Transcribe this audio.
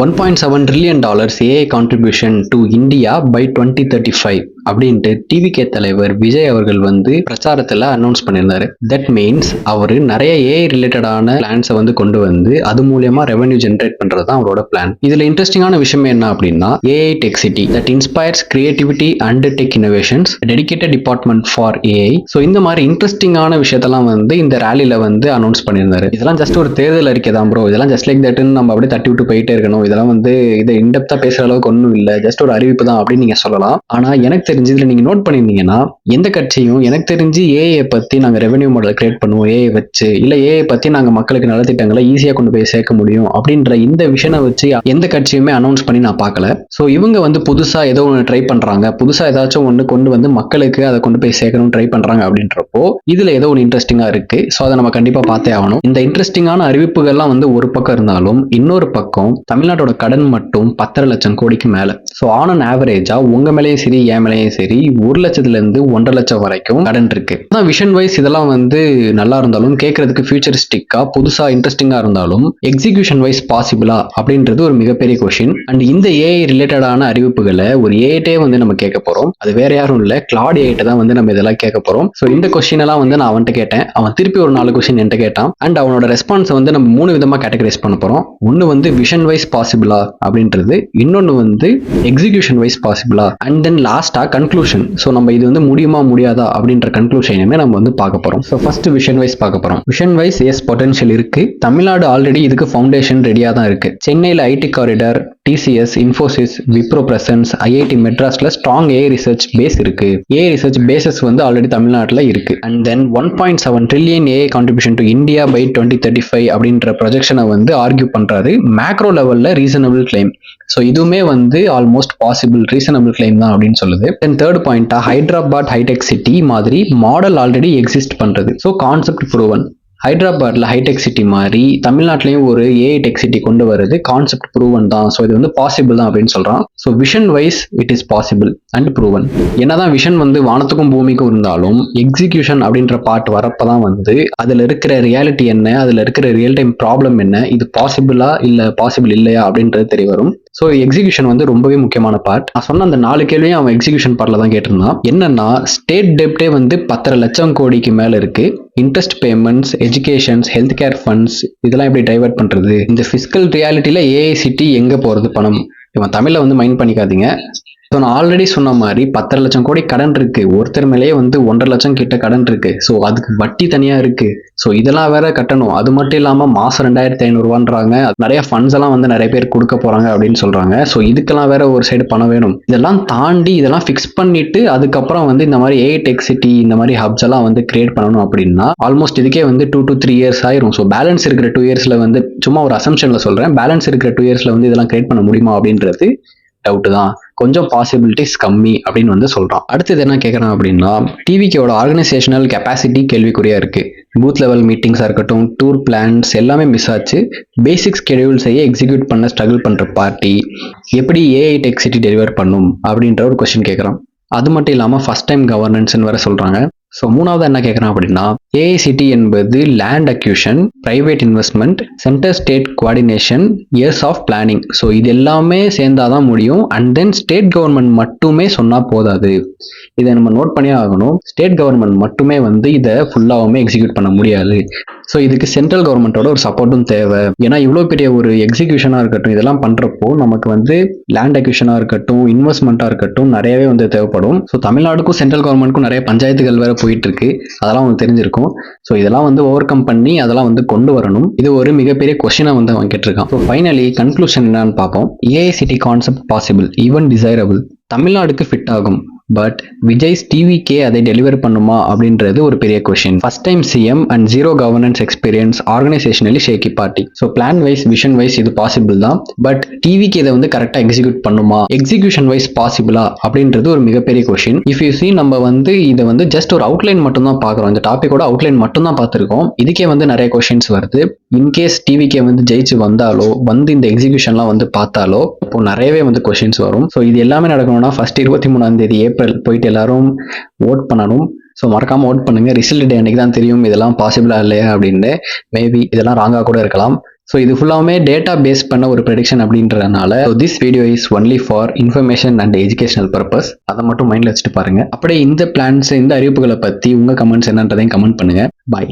$1.7 trillion AI contribution to India by 2035 அப்படின்ட்டு TVK தலைவர் விஜய் அவர்கள் வந்து பிரச்சாரத்தில் அனௌன்ஸ் பண்ணியிருந்தாரு. தட் மீன்ஸ் அவர் நிறைய ஏஐ ரிலேட்டடான பிளான்ஸை வந்து கொண்டு வந்து அது மூலியமா ரெவன்யூ ஜென்ரேட் பண்றது தான் அவரோட பிளான். இதுல இன்ட்ரெஸ்டிங்கான விஷயம் என்ன அப்படின்னா AI tech city that inspires creativity and tech innovations dedicated department for AI. So இந்த மாதிரி இன்ட்ரெஸ்டிங்கான விஷயத்தெல்லாம் வந்து இந்த ரேலியில வந்து அனௌன்ஸ் பண்ணியிருந்தாரு. இதெல்லாம் ஜஸ்ட் ஒரு தேர்தல் அறிக்கை தான் ப்ரோ, இதெல்லாம் ஜஸ்ட் லைக் தட்னு நம்ம அப்படியே தட்டி விட்டு போயிட்டே இருக்கணும், இதெல்லாம் வந்து இதை இன்டெப்தா பேசுற அளவுக்கு ஒன்றும் இல்லை, ஜஸ்ட் ஒரு அறிவிப்பு தான் அப்படின்னு நீங்க சொல்லலாம். ஆனா எனக்கு தெரிஞ்சு இதுல நீங்க நோட் பண்ணிருந்தீங்கன்னா எந்த கட்சியும் எனக்கு தெரிஞ்சு ஏஐ பத்தி நாங்க ரெவென்யூ மாடல் கிரியேட் பண்ணுவோம் ஏஐ வச்சு, இல்ல ஏஐ பத்தி நாங்க மக்களுக்கு நலத்திட்டங்களை ஈஸியா கொண்டு போய் சேர்க்க முடியும் அப்படின்ற இந்த விஷனை வச்சு எந்த கட்சியுமே அனௌன்ஸ் பண்ணி நான் பார்க்கல. ஸோ இவங்க வந்து புதுசா ஏதோ ஒன்று ட்ரை பண்றாங்க, புதுசா ஏதாச்சும் ஒன்று கொண்டு வந்து மக்களுக்கு அதை கொண்டு போய் சேர்க்கணும் ட்ரை பண்றாங்க அப்படின்றப்போ இதுல ஏதோ ஒன்று இன்ட்ரெஸ்டிங்கா இருக்கு. ஸோ அதை நம்ம கண்டிப்பா பார்த்தே ஆகணும். இந்த இன்ட்ரெஸ்டிங்கான அறிவிப்புகள்லாம் வந்து ஒரு பக்கம் இருந்தாலும் இன்னொரு பக்கம் தமிழ்நாட்டோட கடன் மட்டும் 10.5 லட்சம் கோடிக்கு மேல. ஸோ ஆன் அன் ஆவரேஜா உங்க மேலேயும் சரி என் மேலேயும் சரி 1 லட்சத்துல இருந்து 1.5 லட்சம் வரைக்கும் கடன் இருக்கு. விஷன் வைஸ் இதெல்லாம் வந்து நல்லா இருந்தாலும் கேட்கறதுக்கு ஃபியூச்சரிஸ்டிக்கா புதுசா இன்ட்ரெஸ்டிங்கா இருந்தாலும் எக்ஸிகியூஷன் வைஸ் பாசிபிளா அப்படின்றது ஒரு மிகப்பெரிய கொஸ்டின். அண்ட் இந்த ஏஐ ரிலேட்டடான அறிவிப்புகளை ஒரு ஏஐட்டே வந்து நம்ம கேட்க போறோம். அது வேற யாரும் இல்ல, கிளாட் ஏஐட்ட தான் வந்து நம்ம இதெல்லாம் கேட்க போறோம். ஸோ இந்த கொஸ்டின் எல்லாம் வந்து நான் அவன்கிட்ட கேட்டேன், அவன் திருப்பி ஒரு 4 கொஸ்டின் என்கிட்ட கேட்டான். அண்ட் அவனோட ரெஸ்பான்ஸ் வந்து நம்ம 3 விதமா கேட்டகரைஸ் பண்ண போறோம். ஒன்னு வந்து விஷன் வைஸ் பாசிபிளா அப்படின்றது, இன்னொன்னு வந்து எக்ஸிகியூஷன் வைஸ் பாசிபிளா, அண்ட் தென் லாஸ்டா கன்க்ளூஷன். ஸோ நம்ம இது வந்து முடியுமா முடியாதா அப்படின்ற கன்க்ளூஷனையுமே நம்ம வந்து பார்க்க போறோம். ஸோ ஃபர்ஸ்ட் விஷன் வைஸ் பார்க்க போறோம். விஷன் வைஸ் எஸ் பொட்டன்ஷியல் இருக்கு. தமிழ்நாடு ஆல்ரெடி இதுக்கு ஃபவுண்டேஷன் ரெடியா தான் இருக்கு. சென்னையில் IT corridor, TCS, Infosys, Wipro presence, IIT மெட்ராஸ்ல ஸ்ட்ராங் ஏஐ ரிசர்ச் பேஸ் இருக்கு. ஏஐ ரிசர்ச் பேசஸ் வந்து ஆல்ரெடி தமிழ்நாட்டில் இருக்கு. And then 1.7 trillion AI contribution to India by 2035 அப்படின்ற ப்ரொஜெக்ஷனை வந்து ஆர்கியூ பண்றாரு. மேக்ரோ லெவல்ல ரீசனபிள் கிளைம். ஸோ இதுவுமே வந்து ஆல்மோஸ்ட் பாசிபிள் ரீசனபிள் கிளைம் தான் அப்படின்னு சொல்லுது. தென் தேர்ட் பாயிண்டா ஹைதராபாத் ஹைடெக் சிட்டி மாதிரி மாடல் ஆல்ரெடி எக்ஸிஸ்ட் பண்றது. So concept proven. ஹைதராபாத்ல ஹைடெக் சிட்டி மாதிரி தமிழ்நாட்டிலையும் ஒரு ஏஐ டெக் சிட்டி கொண்டு வருது, கான்செப்ட் ப்ரூவன் தான். ஸோ இது வந்து பாசிபிள் தான் அப்படின்னு சொல்றான். So vision wise it is possible and proven. என்னதான் விஷன் வந்து வானத்துக்கும் பூமிக்கும் இருந்தாலும் எக்ஸிகியூஷன் அப்படின்ற பார்ட் வரப்பதான் வந்து அதுல இருக்கிற ரியாலிட்டி என்ன, அதுல இருக்கிற ரியல் டைம் ப்ராப்ளம் என்ன, இது பாசிபிளா இல்ல பாசிபிள் இல்லையா அப்படின்றது தெரிய வரும். ஸோ எக்ஸிகியூஷன் வந்து ரொம்பவே முக்கியமான பார்ட். நான் சொன்ன அந்த 4 கேள்வியும் அவன் எக்ஸிகியூஷன் பார்ட்ல தான் கேட்டிருந்தான். என்னன்னா ஸ்டேட் டெப்டே வந்து 10.5 லட்சம் கோடிக்கு மேல இருக்கு. Interest payments, educations, health care funds இதெல்லாம் எப்படி டைவர்ட் பண்றது? இந்த பிசிக்கல் ரியாலிட்டியில ஏஐ சிட்டி எங்க போறது பணம்? இவன் தமிழ்ல வந்து மைண்ட் பண்ணிக்காதீங்க. ஸோ நான் ஆல்ரெடி சொன்ன மாதிரி 10.5 லட்சம் கோடி கடன் இருக்கு. ஒருத்தர் மேலேயே வந்து 1.5 லட்சம் கிட்ட கடன் இருக்கு. ஸோ அதுக்கு வட்டி தனியா இருக்கு. ஸோ இதெல்லாம் வேற கட்டணும். அது மட்டும் இல்லாம மாசம் 2,500 ரூபான்றாங்க. நிறைய ஃபண்ட்ஸ் எல்லாம் வந்து நிறைய பேர் கொடுக்க போறாங்க அப்படின்னு சொல்றாங்க. ஸோ இதுக்கெல்லாம் வேற ஒரு சைடு பணம் வேணும். இதெல்லாம் தாண்டி இதெல்லாம் ஃபிக்ஸ் பண்ணிட்டு அதுக்கப்புறம் வந்து இந்த மாதிரி ஏஐ டெக் சிட்டி இந்த மாதிரி ஹப்ஸ் எல்லாம் வந்து கிரியேட் பண்ணணும் அப்படின்னா ஆல்மோஸ்ட் இதுக்கே வந்து 2 to 3 இயர்ஸ் ஆயிரும். ஸோ பேலன்ஸ் இருக்கிற 2 இயர்ஸ்ல வந்து சும்மா ஒரு அசம்ஷன்ல சொல்றேன், பேலன்ஸ் இருக்கிற 2 இயர்ஸ்ல வந்து இதெல்லாம் கிரியேட் பண்ண முடியுமா அப்படின்றது டவுட் தான். கொஞ்சம் பாசிபிலிட்டிஸ் கம்மி அப்படின்னு வந்து சொல்றான். அடுத்தது என்ன கேட்கறான் அப்படின்னா டிவிக்கோட ஆர்கனைசேஷனல் கெப்பாசிட்டி கேள்விக்குறியா இருக்கு. பூத் லெவல் மீட்டிங்ஸா இருக்கட்டும், டூர் பிளான்ஸ் எல்லாமே மிஸ் ஆச்சு. பேசிக் ஸ்கெடியூல்ஸையே எக்ஸிக்யூட் பண்ண ஸ்ட்ரகிள் பண்ற பார்ட்டி எப்படி ஏஐ டெக் சிட்டி டெலிவர் பண்ணும் அப்படின்ற ஒரு கொஸ்டின் கேட்கறான். அது மட்டும் இல்லாம ஃபர்ஸ்ட் டைம் கவர்னன்ஸ்னு வேற சொல்றாங்க. ஸோ மூணாவது என்ன கேட்குறான் அப்படின்னா ஏஐ சிட்டி என்பது land acquisition, private investment, centre state coordination, years of planning. So இது எல்லாமே சேர்ந்தாதான் முடியும். அண்ட் தென் ஸ்டேட் கவர்மெண்ட் மட்டுமே சொன்னா போதாது. இதை நம்ம நோட் பண்ணியே ஆகணும். ஸ்டேட் கவர்மெண்ட் மட்டுமே வந்து இதை ஃபுல்லாகவுமே எக்ஸிக்யூட் பண்ண முடியாது. ஸோ இதுக்கு சென்ட்ரல் கவர்மெண்ட்டோட ஒரு சப்போர்ட்டும் தேவை. ஏன்னா இவ்வளோ பெரிய ஒரு எக்ஸிக்யூஷனாக இருக்கட்டும், இதெல்லாம் பண்ணுறப்போ நமக்கு வந்து லேண்ட் அக்யூஷனாக இருக்கட்டும், இன்வெஸ்ட்மெண்ட்டாக இருக்கட்டும் நிறையவே வந்து தேவைப்படும். ஸோ தமிழ்நாடுக்கும் சென்ட்ரல் கவர்மெண்ட்டுக்கும் நிறைய பஞ்சாயத்துகள் வேற போயிட்டு இருக்கு, அதெல்லாம் உங்களுக்கு தெரிஞ்சிருக்கும். ஸோ இதெல்லாம் வந்து ஓவர் கம் பண்ணி அதெல்லாம் வந்து கொண்டு வரணும். இது ஒரு மிகப்பெரிய கொஸ்டினை வந்து அவன் கேட்டிருக்கான். ஸோ ஃபைனலி கன்க்ளூஷன் என்னன்னு பார்ப்போம். AI city concept possible, even desirable, தமிழ்நாடுக்கு ஃபிட் ஆகும். பட் விஜய்ஸ் டிவிக்கே அதை டெலிவர் பண்ணுமா அப்படின்றது ஒரு பெரிய question. First time CM and zero governance experience, organisationally shaky party. So plan wise vision wise இது பாசிபிள் தான். பட் டிவிக்கு இதை வந்து கரெக்டாக எக்ஸிக்யூட் பண்ணுமா, எக்ஸிக்யூஷன் வைஸ் பாசிபிளா அப்படின்றது ஒரு மிகப்பெரிய கொஸ்டின். இஃப் யூ சி நம்ம வந்து இதை வந்து ஜஸ்ட் ஒரு அவுட்லைன் மட்டும் தான் பார்க்குறோம். இந்த டாப்பிக்கோட அவுட்லைன் மட்டும் தான் பார்த்துருக்கோம். இதுக்கே வந்து நிறைய கொஸ்டின்ஸ் வருது. இன்கேஸ் டிவிக்கே வந்து ஜெயிச்சு வந்தாலோ வந்து இந்த எக்ஸிக்யூஷன்லாம் வந்து பார்த்தாலோ இப்போ நிறையவே வந்து கொஸ்டின்ஸ் வரும். ஸோ இது எல்லாமே நடக்கணும்னா ஃபர்ஸ்ட் 23ஆம் தேதி ஏப்ரல் போயிட்டு எல்லாரும் ஓட் பண்ணணும். ஸோ மறக்காம ஓட் பண்ணுங்க. ரிசல்ட் டே அன்னைக்கு தான் தெரியும் இதெல்லாம் பாசிபிளா இல்லையா அப்படின்னு. மேபி இதெல்லாம் ராங்கா கூட இருக்கலாம். ஸோ இது ஃபுல்லாமே டேட்டா பேஸ் பண்ண ஒரு ப்ரெடிக்ஷன் அப்படின்றதுனால this video is only for information and educational purpose. அதை மட்டும் மைண்டில் வச்சுட்டு பாருங்க. அப்படியே இந்த பிளான்ஸ், இந்த அறிவிப்புகளை பற்றி உங்கள் கமெண்ட்ஸ் என்னன்றதையும் கமெண்ட் பண்ணுங்க. பாய்.